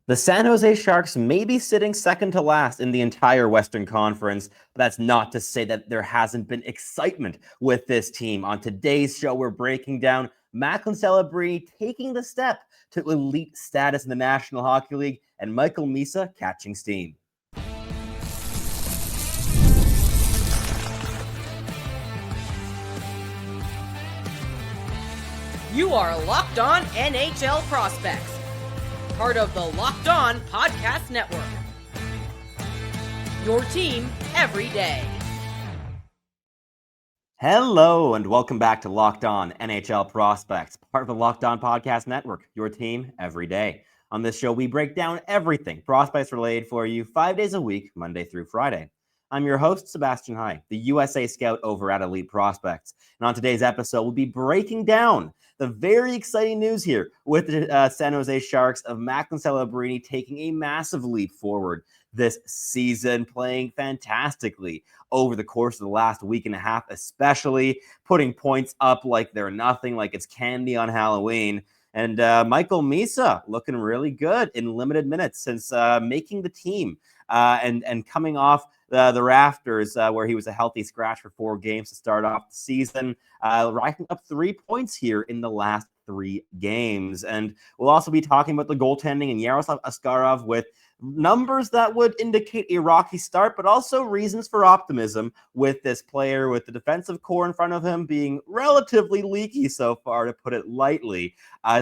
The San Jose Sharks may be sitting second to last in the entire Western Conference, but that's not to say that there hasn't been excitement with this team. On today's show, we're breaking down MACKLIN Celebrini taking the step to elite status in the National Hockey League and Michael Misa catching steam. You are Locked On NHL Prospects, part of the Locked On Podcast Network. Your team every day. Hello, and welcome back to Locked On NHL Prospects, part of the Locked On Podcast Network, your team every day. On this show, we break down everything prospects related for you 5 days a week, Monday through Friday. I'm your host, Sebastian High, the USA Scout over at Elite Prospects. And on today's episode, we'll be breaking down the very exciting news here with the San Jose Sharks of MACKLIN Celebrini taking a massive leap forward this season, playing fantastically over the course of the last week and a half, especially putting points up like they're nothing, like it's candy on Halloween. And Michael Misa looking really good in limited minutes since making the team and coming off the rafters where he was a healthy scratch for 4 games to start off the season, racking up 3 points here in the last 3 games. And we'll also be talking about the goaltending and Yaroslav Askarov with numbers that would indicate a rocky start, but also reasons for optimism with this player, with the defensive core in front of him being relatively leaky so far, to put it lightly.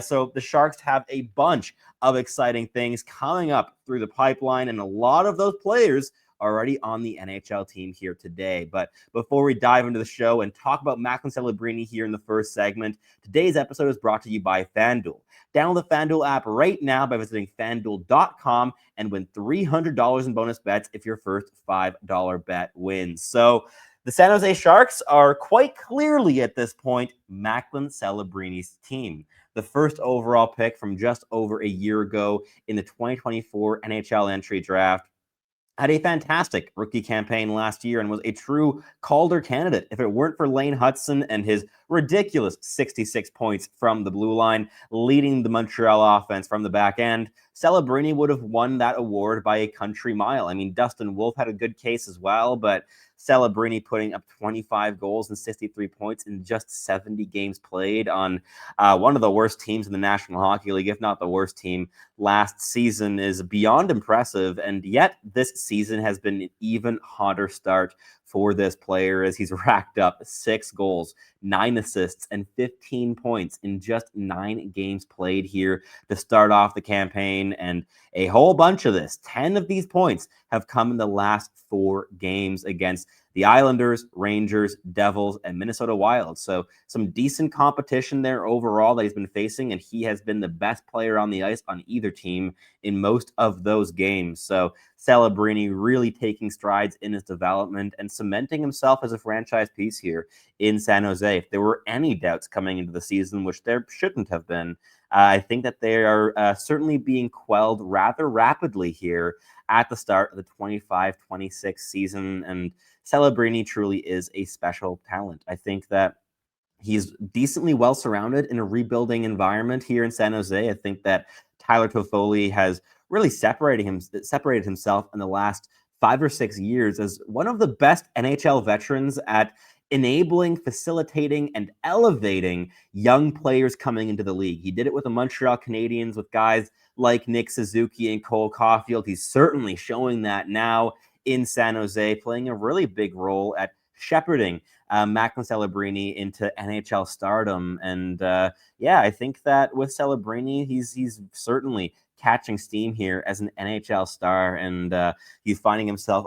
So the Sharks have a bunch of exciting things coming up through the pipeline, and a lot of those players already on the NHL team here today. But before we dive into the show and talk about MACKLIN Celebrini here in the first segment, today's episode is brought to you by FanDuel. Download the FanDuel app right now by visiting FanDuel.com and win $300 in bonus bets if your first $5 bet wins. So the San Jose Sharks are quite clearly at this point MACKLIN Celebrini's team. The first overall pick from just over a year ago in the 2024 NHL entry draft, had a fantastic rookie campaign last year and was a true Calder candidate if it weren't for Lane Hutson and his ridiculous 66 points from the blue line, leading the Montreal offense from the back end. Celebrini would have won that award by a country mile. I mean, Dustin Wolf had a good case as well, but Celebrini putting up 25 goals and 63 points in just 70 games played on one of the worst teams in the National Hockey League, if not the worst team last season, is beyond impressive. And yet this season has been an even hotter start for this player as he's racked up 6 goals, 9 assists, and 15 points in just 9 games played here to start off the campaign. And a whole bunch of this, 10 of these points, have come in the last 4 games against the Islanders, Rangers, Devils, and Minnesota Wild. So some decent competition there overall that he's been facing, and he has been the best player on the ice on either team in most of those games. So Celebrini really taking strides in his development and cementing himself as a franchise piece here in San Jose. If there were any doubts coming into the season, which there shouldn't have been, I think that they are certainly being quelled rather rapidly here at the start of the 25-26 season. And Celebrini truly is a special talent. I think that he's decently well surrounded in a rebuilding environment here in San Jose. I think that Tyler Toffoli has really separated himself in the last 5 or 6 years as one of the best NHL veterans at enabling, facilitating, and elevating young players coming into the league. He did it with the Montreal Canadiens with guys like Nick Suzuki and Cole Caulfield. He's certainly showing that now in San Jose, playing a really big role at shepherding MACKLIN Celebrini into NHL stardom. And I think that with Celebrini, he's certainly catching steam here as an NHL star, and he's finding himself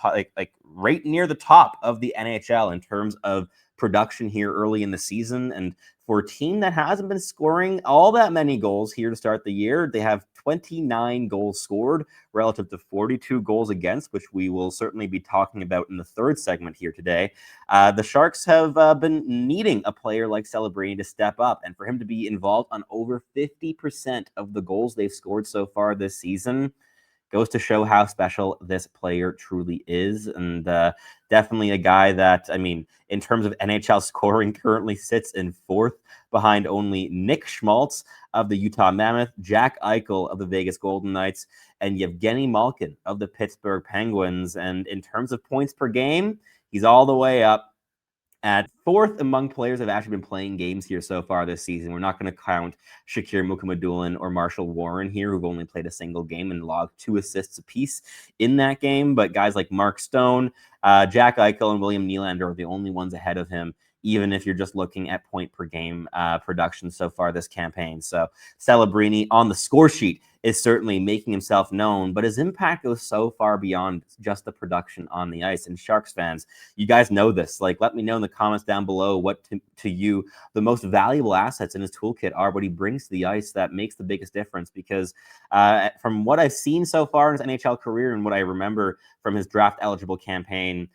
like right near the top of the NHL in terms of production here early in the season. And for a team that hasn't been scoring all that many goals here to start the year, they have 29 goals scored relative to 42 goals against, which we will certainly be talking about in the third segment here today. The Sharks have been needing a player like Celebrini to step up, and for him to be involved on over 50% of the goals they've scored so far this season, goes to show how special this player truly is. And definitely a guy that, I mean, in terms of NHL scoring, currently sits in fourth behind only Nick Schmaltz of the Utah Mammoth, Jack Eichel of the Vegas Golden Knights, and Yevgeny Malkin of the Pittsburgh Penguins. And in terms of points per game, he's all the way up at fourth among players that have actually been playing games here so far this season. We're not going to count Shakir Mukhamadullin or Marshall Warren here, who've only played a single game and logged 2 assists apiece in that game. But guys like Mark Stone, Jack Eichel, and William Nylander are the only ones ahead of him, even if you're just looking at point per game production so far this campaign. So Celebrini on the score sheet is certainly making himself known, but his impact goes so far beyond just the production on the ice. And Sharks fans, you guys know this. Like, let me know in the comments down below what to you the most valuable assets in his toolkit are, what he brings to the ice that makes the biggest difference. Because from what I've seen so far in his NHL career and what I remember from his draft eligible campaign,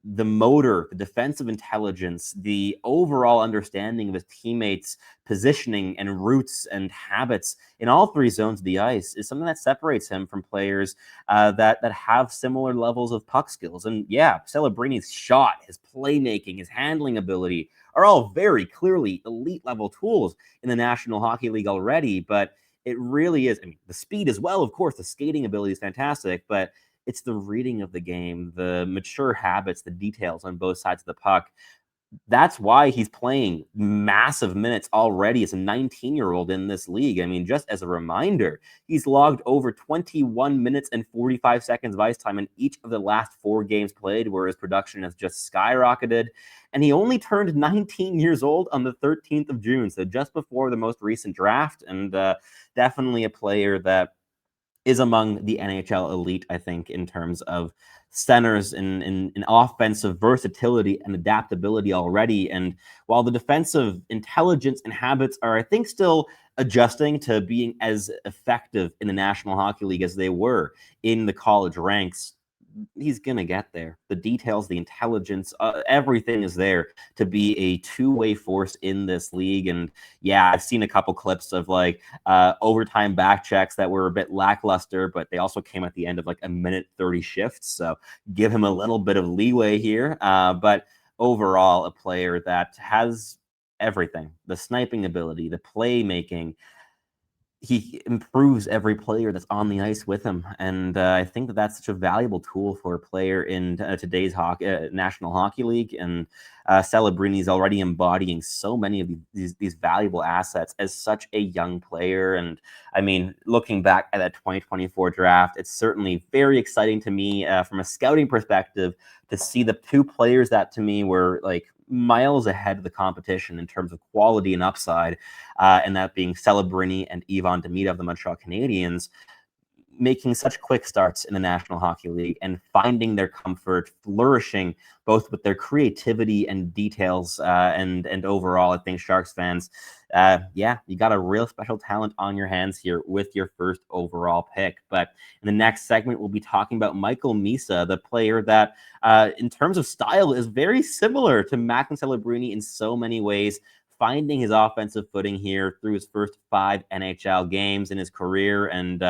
the motor, the defensive intelligence, the overall understanding of his teammates' positioning and routes and habits in all 3 zones of the ice is something that separates him from players that have similar levels of puck skills. And yeah, Celebrini's shot, his playmaking, his handling ability are all very clearly elite level tools in the National Hockey League already. But it really is, I mean, the speed as well, of course, the skating ability is fantastic, but it's the reading of the game, the mature habits, the details on both sides of the puck. That's why he's playing massive minutes already as a 19-year-old in this league. I mean, just as a reminder, he's logged over 21 minutes and 45 seconds of ice time in each of the last 4 games played, where his production has just skyrocketed. And he only turned 19 years old on the 13th of June, so just before the most recent draft, and definitely a player that is among the NHL elite, I think, in terms of centers in offensive versatility and adaptability already. And while the defensive intelligence and habits are, I think, still adjusting to being as effective in the National Hockey League as they were in the college ranks, he's going to get there. The details, the intelligence, everything is there to be a two-way force in this league. And yeah, I've seen a couple clips of like overtime back checks that were a bit lackluster, but they also came at the end of like a minute 30 shifts. So give him a little bit of leeway here. But overall, a player that has everything, the sniping ability, the playmaking. He improves every player that's on the ice with him. And I think that that's such a valuable tool for a player in today's National Hockey League. And Celebrini is already embodying so many of these valuable assets as such a young player. And I mean, looking back at that 2024 draft, it's certainly very exciting to me from a scouting perspective to see the 2 players that to me were like miles ahead of the competition in terms of quality and upside, and that being Celebrini and Ivan Demida of the Montreal Canadiens, making such quick starts in the National Hockey League and finding their comfort, flourishing both with their creativity and details, and overall, I think Sharks fans, yeah, you got a real special talent on your hands here with your first overall pick. But in the next segment, we'll be talking about Michael Misa, the player that, in terms of style, is very similar to Macklin Celebrini in so many ways, finding his offensive footing here through his first 5 NHL games in his career, and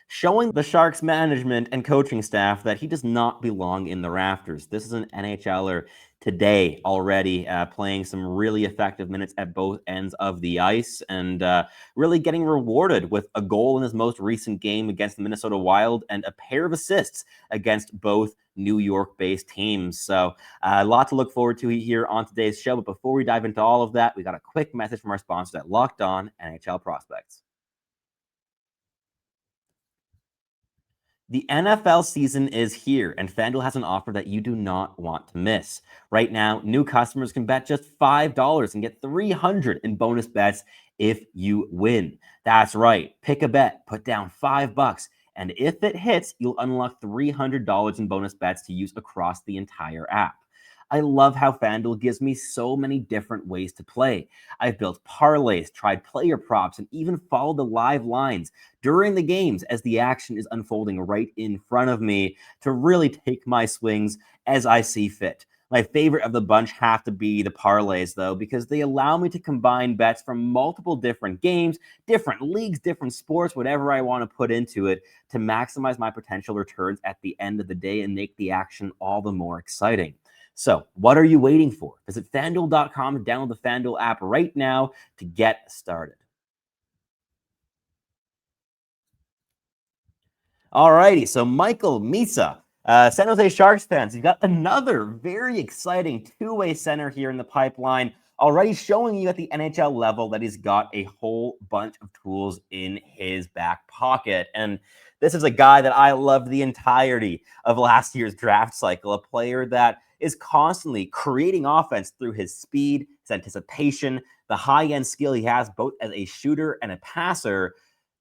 showing the Sharks management and coaching staff that he does not belong in the rafters. This is an NHLer today already, playing some really effective minutes at both ends of the ice, and really getting rewarded with a goal in his most recent game against the Minnesota Wild and a pair of assists against both New York-based teams. So a lot to look forward to here on today's show. But before we dive into all of that, we got a quick message from our sponsor at Locked On NHL Prospects. The NFL season is here, and FanDuel has an offer that you do not want to miss. Right now, new customers can bet just $5 and get $300 in bonus bets if you win. That's right. Pick a bet, put down $5, and if it hits, you'll unlock $300 in bonus bets to use across the entire app. I love how FanDuel gives me so many different ways to play. I've built parlays, tried player props, and even followed the live lines during the games as the action is unfolding right in front of me to really take my swings as I see fit. My favorite of the bunch have to be the parlays, though, because they allow me to combine bets from multiple different games, different leagues, different sports, whatever I want to put into it to maximize my potential returns at the end of the day and make the action all the more exciting. So, what are you waiting for? Visit FanDuel.com to download the FanDuel app right now to get started. Alrighty, so Michael Misa, San Jose Sharks fans, you've got another very exciting two-way center here in the pipeline, already showing you at the NHL level that he's got a whole bunch of tools in his back pocket. And this is a guy that I loved the entirety of last year's draft cycle, a player that is constantly creating offense through his speed, his anticipation, the high-end skill he has both as a shooter and a passer.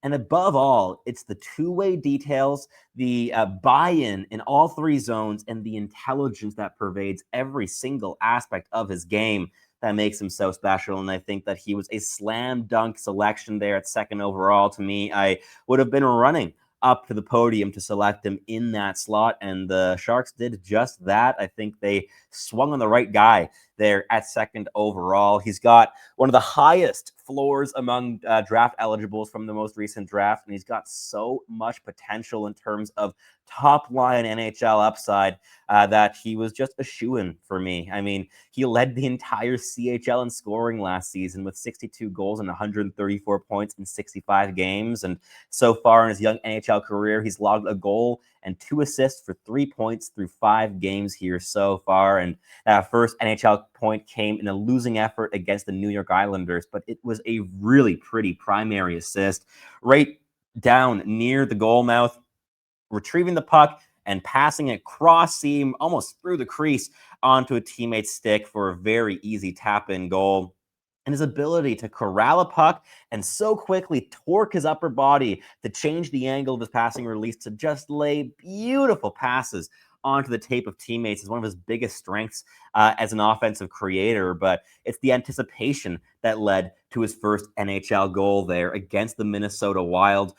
And above all, it's the two-way details, the buy-in in all three zones, and the intelligence that pervades every single aspect of his game that makes him so special. And I think that he was a slam dunk selection there at second overall. To me, I would have been running up to the podium to select him in that slot, and the Sharks did just that. I think they swung on the right guy there at second overall. He's got one of the highest floors among draft eligibles from the most recent draft, and he's got so much potential in terms of top line NHL upside that he was just a shoo-in for me. I mean, he led the entire CHL in scoring last season with 62 goals and 134 points in 65 games, and so far in his young NHL career, he's logged a goal and 2 assists for 3 points through 5 games here so far. And that first NHL point came in a losing effort against the New York Islanders, but it was a really pretty primary assist right down near the goal mouth, retrieving the puck and passing it cross seam almost through the crease onto a teammate's stick for a very easy tap-in goal. And his ability to corral a puck and so quickly torque his upper body to change the angle of his passing release to just lay beautiful passes onto the tape of teammates is one of his biggest strengths as an offensive creator. But it's the anticipation that led to his first NHL goal there against the Minnesota Wild,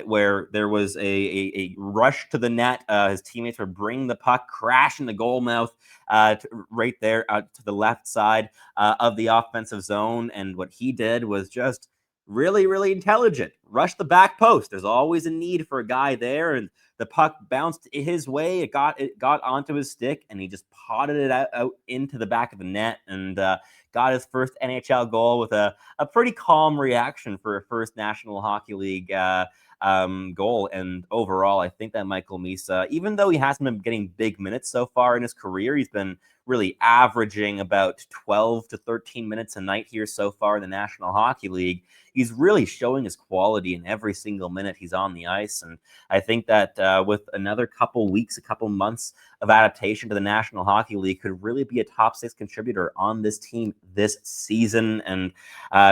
where there was a rush to the net. His teammates were bringing the puck, crashing the goal mouth right there to the left side of the offensive zone. And what he did was just really, really intelligent. Rush the back post. There's always a need for a guy there, and the puck bounced his way. It got onto his stick, and he just potted it out into the back of the net, and got his first NHL goal with a pretty calm reaction for a first National Hockey League goal. And overall, I think that Michael Misa, even though he hasn't been getting big minutes so far in his career, he's been really averaging about 12 to 13 minutes a night here so far in the National Hockey League. He's really showing his quality in every single minute he's on the ice. And I think that with another couple weeks, a couple months of adaptation to the National Hockey League, could really be a top 6 contributor on this team this season. And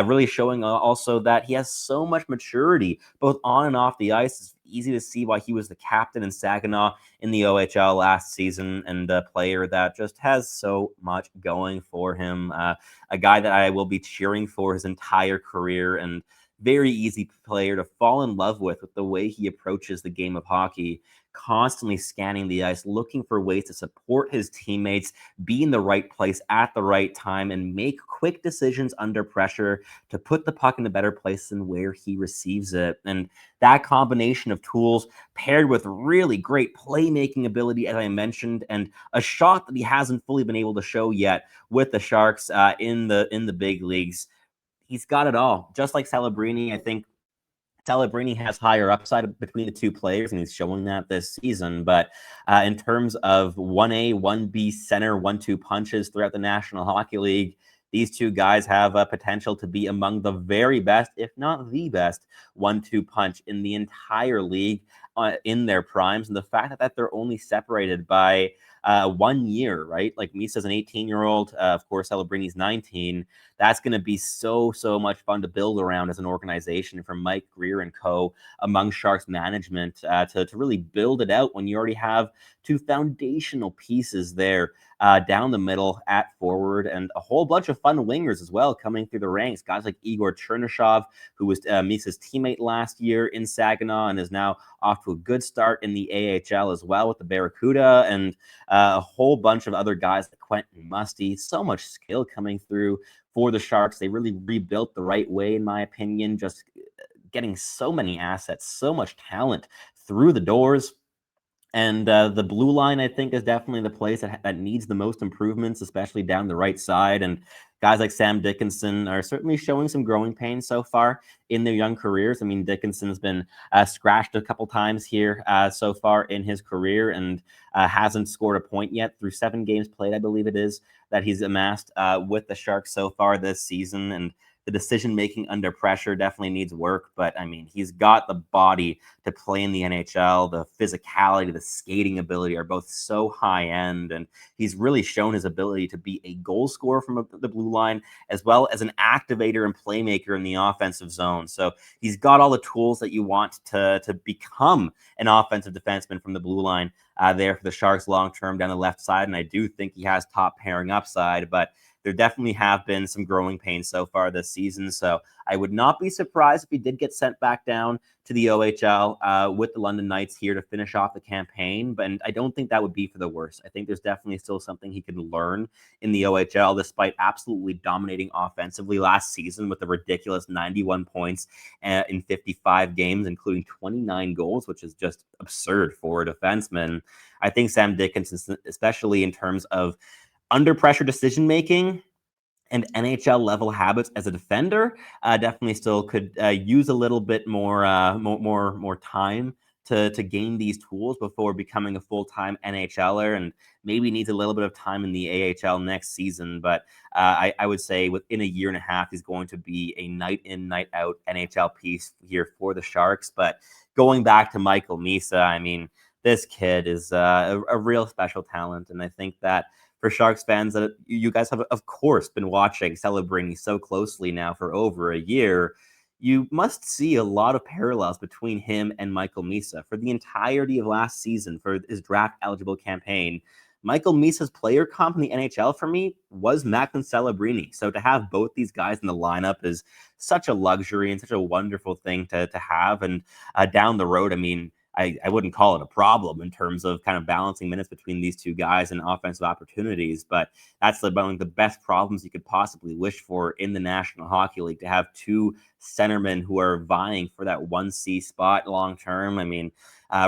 really showing also that he has so much maturity, both on and off the ice. It's easy to see why he was the captain in Saginaw in the OHL last season, and a player that just has so much going for him. A guy that I will be cheering for his entire career, and very easy player to fall in love with the way he approaches the game of hockey, constantly scanning the ice, looking for ways to support his teammates, be in the right place at the right time, and make quick decisions under pressure to put the puck in a better place than where he receives it. And that combination of tools paired with really great playmaking ability, as I mentioned, and a shot that he hasn't fully been able to show yet with the Sharks in the big leagues. He's got it all. Just like Celebrini, I think Celebrini has higher upside between the two players, and he's showing that this season. But in terms of 1A, 1B center, 1-2 punches throughout the National Hockey League, these two guys have a potential to be among the very best, if not the best, 1-2 punch in the entire league in their primes. And the fact that they're only separated by 1 year, right? Like Misa's an 18-year-old. Of course, Celebrini's 19. That's going to be so much fun to build around as an organization for Mike Greer and co. among Sharks management to really build it out when you already have two foundational pieces there down the middle at forward, and a whole bunch of fun wingers as well coming through the ranks. Guys like Igor Chernyshov, who was Misa's teammate last year in Saginaw and is now off to a good start in the AHL as well with the Barracuda. And a whole bunch of other guys like Quentin Musty. So much skill coming through for the Sharks. They really rebuilt the right way, in my opinion, just getting so many assets, so much talent through the doors. And the blue line, I think, is definitely the place that needs the most improvements, especially down the right side. And guys like Sam Dickinson are certainly showing some growing pains so far in their young careers. I mean, Dickinson's been scratched a couple times here so far in his career, and hasn't scored a point yet through 7 games played, I believe it is, that he's amassed with the Sharks so far this season. And the decision making under pressure definitely needs work, but I mean, he's got the body to play in the NHL. The physicality, the skating ability are both so high end, and he's really shown his ability to be a goal scorer from the blue line, as well as an activator and playmaker in the offensive zone. So he's got all the tools that you want to become an offensive defenseman from the blue line there for the Sharks long term down the left side. And I do think he has top pairing upside, but there definitely have been some growing pains so far this season. So I would not be surprised if he did get sent back down to the OHL with the London Knights here to finish off the campaign. But I don't think that would be for the worst. I think there's definitely still something he can learn in the OHL, despite absolutely dominating offensively last season with a ridiculous 91 points in 55 games, including 29 goals, which is just absurd for a defenseman. I think Sam Dickinson, especially in terms of under pressure decision making and NHL level habits as a defender, definitely still could use a little bit more time to gain these tools before becoming a full-time NHLer, and maybe needs a little bit of time in the AHL next season. But I would say within a year and a half, he's going to be a night in, night out NHL piece here for the Sharks. But going back to Michael Misa, I mean, this kid is a real special talent, and I think that for Sharks fans, that you guys have, of course, been watching Celebrini so closely now for over a year, you must see a lot of parallels between him and Michael Misa. For the entirety of last season, for his draft-eligible campaign, Michael Misa's player comp in the NHL for me was MACKLIN Celebrini. So to have both these guys in the lineup is such a luxury and such a wonderful thing to have. And down the road, I mean, I wouldn't call it a problem in terms of kind of balancing minutes between these two guys and offensive opportunities, but that's one of the best problems you could possibly wish for in the National Hockey League, to have two centermen who are vying for that 1C spot long term. I mean,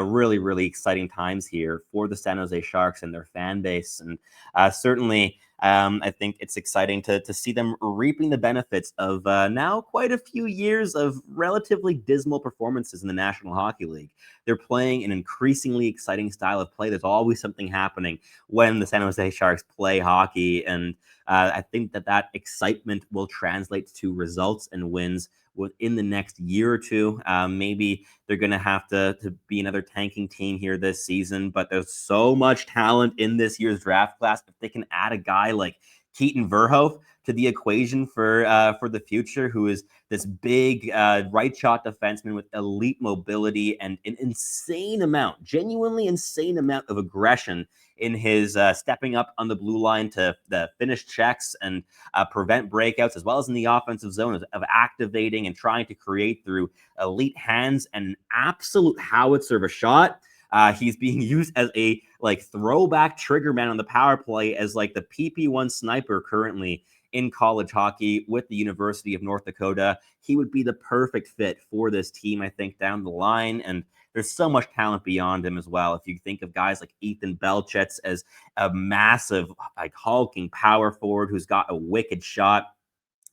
really, really exciting times here for the San Jose Sharks and their fan base. And certainly, I think it's exciting to see them reaping the benefits of now quite a few years of relatively dismal performances in the National Hockey League. They're playing an increasingly exciting style of play. There's always something happening when the San Jose Sharks play hockey. And I think that excitement will translate to results and wins within the next year or two. Maybe they're going to have to be another tanking team here this season, but there's so much talent in this year's draft class. If they can add a guy like Keaton Verhoeff to the equation for the future, who is this big right shot defenseman with elite mobility and an genuinely insane amount of aggression in his stepping up on the blue line to finish checks and prevent breakouts, as well as in the offensive zone of activating and trying to create through elite hands and an absolute howitzer of a shot. He's being used as a throwback trigger man on the power play, as like the PP1 sniper currently in college hockey with the University of North Dakota. He would be the perfect fit for this team, I think, down the line. And there's so much talent beyond him as well. If you think of guys like Ethan Belchets as a massive, hulking power forward who's got a wicked shot,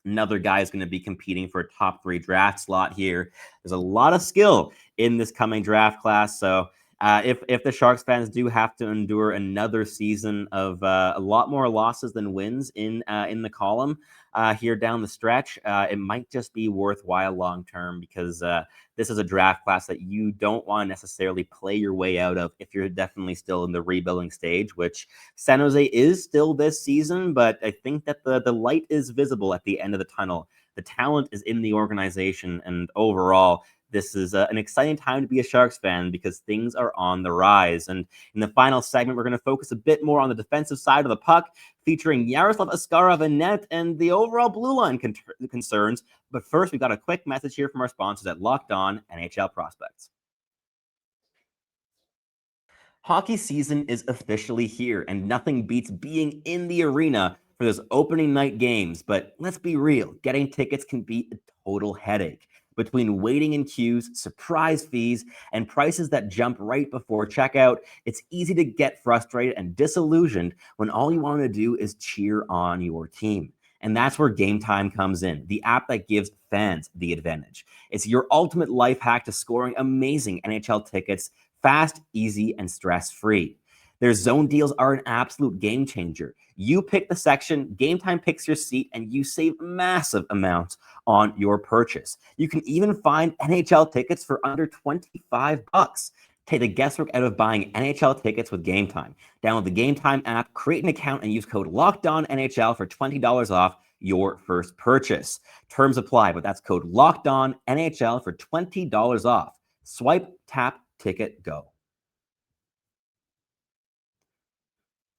another guy is going to be competing for a top 3 draft slot here. There's a lot of skill in this coming draft class. So if the Sharks fans do have to endure another season of a lot more losses than wins in the column here down the stretch, it might just be worthwhile long term, because this is a draft class that you don't want to necessarily play your way out of if you're definitely still in the rebuilding stage, which San Jose is still this season. But I think that the light is visible at the end of the tunnel. The talent is in the organization, and overall, this is an exciting time to be a Sharks fan, because things are on the rise. And in the final segment, we're going to focus a bit more on the defensive side of the puck, featuring Yaroslav Askarov in net and the overall blue line concerns. But first, we've got a quick message here from our sponsors at Locked On NHL Prospects. Hockey season is officially here, and nothing beats being in the arena for those opening night games. But let's be real, getting tickets can be a total headache. Between waiting in queues, surprise fees, and prices that jump right before checkout, it's easy to get frustrated and disillusioned when all you want to do is cheer on your team. And that's where Gametime comes in, the app that gives fans the advantage. It's your ultimate life hack to scoring amazing NHL tickets fast, easy, and stress-free. Their zone deals are an absolute game changer. You pick the section, Gametime picks your seat, and you save massive amounts on your purchase. You can even find NHL tickets for under $25. Take the guesswork out of buying NHL tickets with Gametime. Download the Gametime app, create an account, and use code LOCKEDONNHL for $20 off your first purchase. Terms apply, but that's code LOCKEDONNHL for $20 off. Swipe, tap, ticket, go.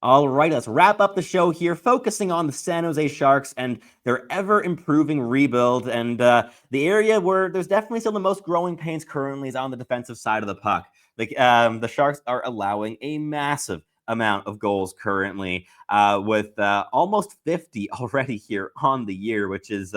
All right, let's wrap up the show here, focusing on the San Jose Sharks and their ever-improving rebuild. And the area where there's definitely still the most growing pains currently is on the defensive side of the puck. The Sharks are allowing a massive amount of goals currently, with almost 50 already here on the year, which is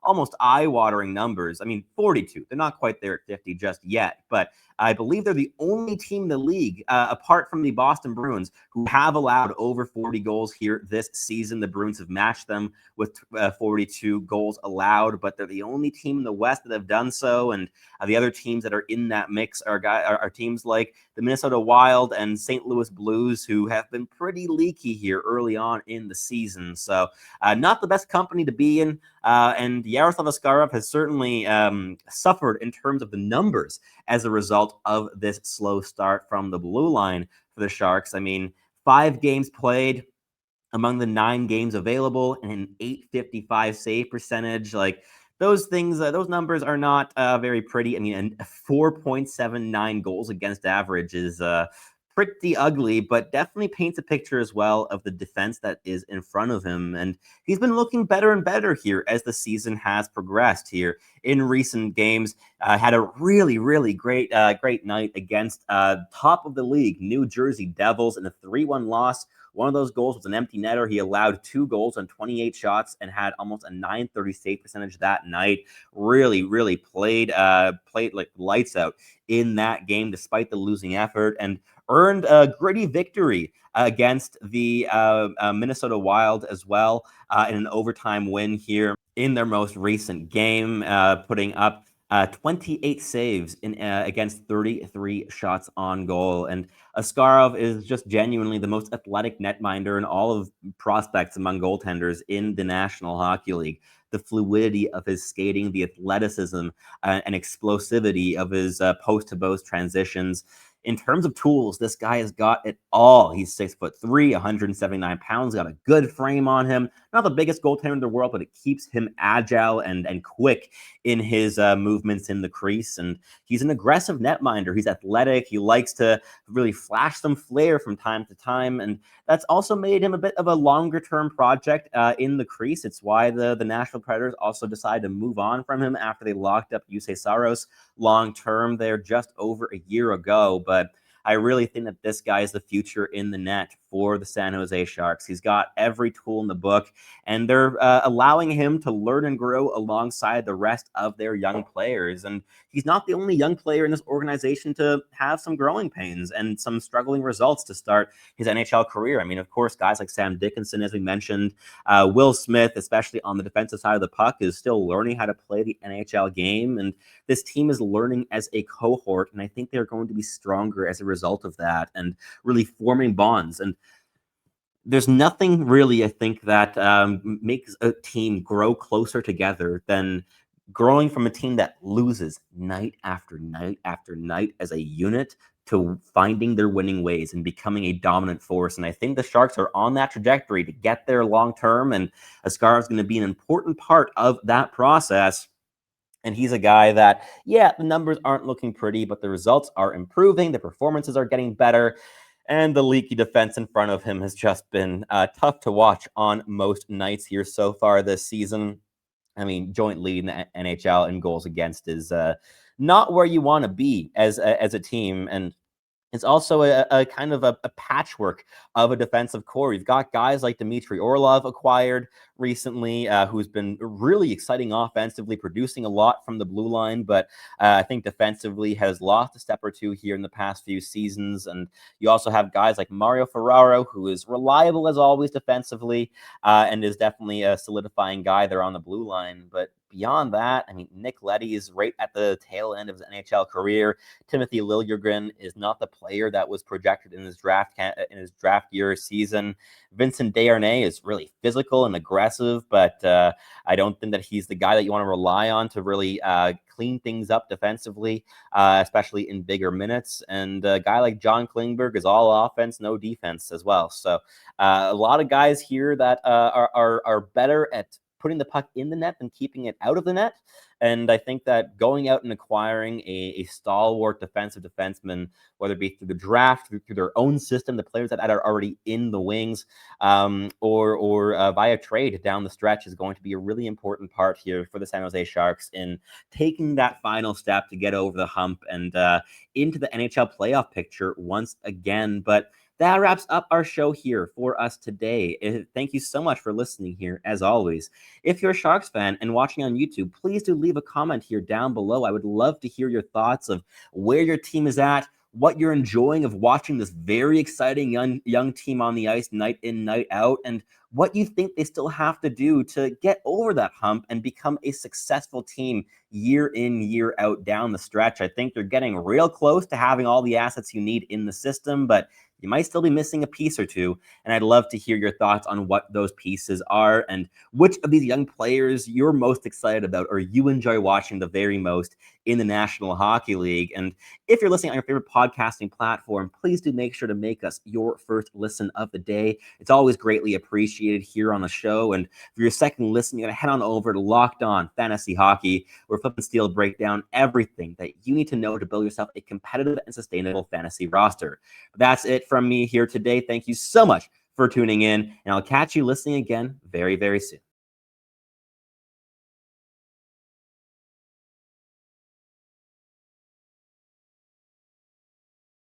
almost eye-watering numbers. I mean, 42. They're not quite there at 50 just yet, but I believe they're the only team in the league, apart from the Boston Bruins, who have allowed over 40 goals here this season. The Bruins have matched them with 42 goals allowed, but they're the only team in the West that have done so. And the other teams that are in that mix are teams like the Minnesota Wild and St. Louis Blues, who have been pretty leaky here early on in the season. So not the best company to be in. And Yaroslav Askarov has certainly suffered in terms of the numbers as a result of this slow start from the blue line for the Sharks. I mean, 5 games played among the 9 games available and an .855 save percentage. Like, those things, those numbers are not very pretty. I mean, a 4.79 goals against average is pretty ugly, but definitely paints a picture as well of the defense that is in front of him. And he's been looking better and better here as the season has progressed here in recent games. Had a really, really great night against top of the league, New Jersey Devils, in a 3-1 loss. One of those goals was an empty netter. He allowed 2 goals on 28 shots and had almost a .930 save percentage that night. Really, really played like lights out in that game despite the losing effort, and earned a gritty victory against the Minnesota Wild as well in an overtime win here in their most recent game, putting up 28 saves in against 33 shots on goal. And Askarov is just genuinely the most athletic netminder in all of prospects among goaltenders in the National Hockey League. The fluidity of his skating, the athleticism and explosivity of his post-to-post transitions. In terms of tools, this guy has got it all. He's 6'3", 179 pounds, got a good frame on him. Not the biggest goaltender in the world, but it keeps him agile and quick in his movements in the crease. And he's an aggressive netminder. He's athletic. He likes to really flash some flair from time to time. And that's also made him a bit of a longer-term project in the crease. It's why the Nashville Predators also decided to move on from him after they locked up Jussi Saros long-term there just over a year ago. But I really think that this guy is the future in the net for the San Jose Sharks. He's got every tool in the book, and they're allowing him to learn and grow alongside the rest of their young players. And he's not the only young player in this organization to have some growing pains and some struggling results to start his NHL career. I mean, of course, guys like Sam Dickinson, as we mentioned, Will Smith, especially on the defensive side of the puck, is still learning how to play the NHL game. And this team is learning as a cohort, and I think they're going to be stronger as a result of that and really forming bonds. And there's nothing really, I think, that makes a team grow closer together than growing from a team that loses night after night after night as a unit to finding their winning ways and becoming a dominant force. And I think the Sharks are on that trajectory to get there long term, and Askarov is going to be an important part of that process. And he's a guy that, yeah, the numbers aren't looking pretty, but the results are improving. The performances are getting better. And the leaky defense in front of him has just been tough to watch on most nights here so far this season. I mean, joint lead in the NHL in goals against is not where you want to be as a team. And It's also a kind of a patchwork of a defensive core. You've got guys like Dmitry Orlov acquired recently, who's been really exciting offensively, producing a lot from the blue line, but I think defensively has lost a step or two here in the past few seasons. And you also have guys like Mario Ferraro, who is reliable as always defensively, and is definitely a solidifying guy there on the blue line. But beyond that, I mean, Nick Leddy is right at the tail end of his NHL career. Timothy Liljegren is not the player that was projected in his draft year season. Vincent Desharnais is really physical and aggressive, but I don't think that he's the guy that you want to rely on to really clean things up defensively, especially in bigger minutes. And a guy like John Klingberg is all offense, no defense as well. So a lot of guys here that are better at putting the puck in the net than keeping it out of the net. And I think that going out and acquiring a stalwart defensive defenseman, whether it be through the draft, through their own system, the players that are already in the wings, or via trade down the stretch, is going to be a really important part here for the San Jose Sharks in taking that final step to get over the hump and into the NHL playoff picture once again. But that wraps up our show here for us today. Thank you so much for listening here, as always. If you're a Sharks fan and watching on YouTube, please do leave a comment here down below. I would love to hear your thoughts of where your team is at, what you're enjoying of watching this very exciting young team on the ice night in, night out, and what you think they still have to do to get over that hump and become a successful team year in, year out down the stretch. I think you're getting real close to having all the assets you need in the system, but you might still be missing a piece or two, and I'd love to hear your thoughts on what those pieces are and which of these young players you're most excited about or you enjoy watching the very most in the National Hockey League. And if you're listening on your favorite podcasting platform, please do make sure to make us your first listen of the day. It's always greatly appreciated here on the show. And for your second listen, you're going to head on over to Locked On Fantasy Hockey, where Flip and Steel break down everything that you need to know to build yourself a competitive and sustainable fantasy roster. But that's it from me here today. Thank you so much for tuning in, and I'll catch you listening again very, very soon.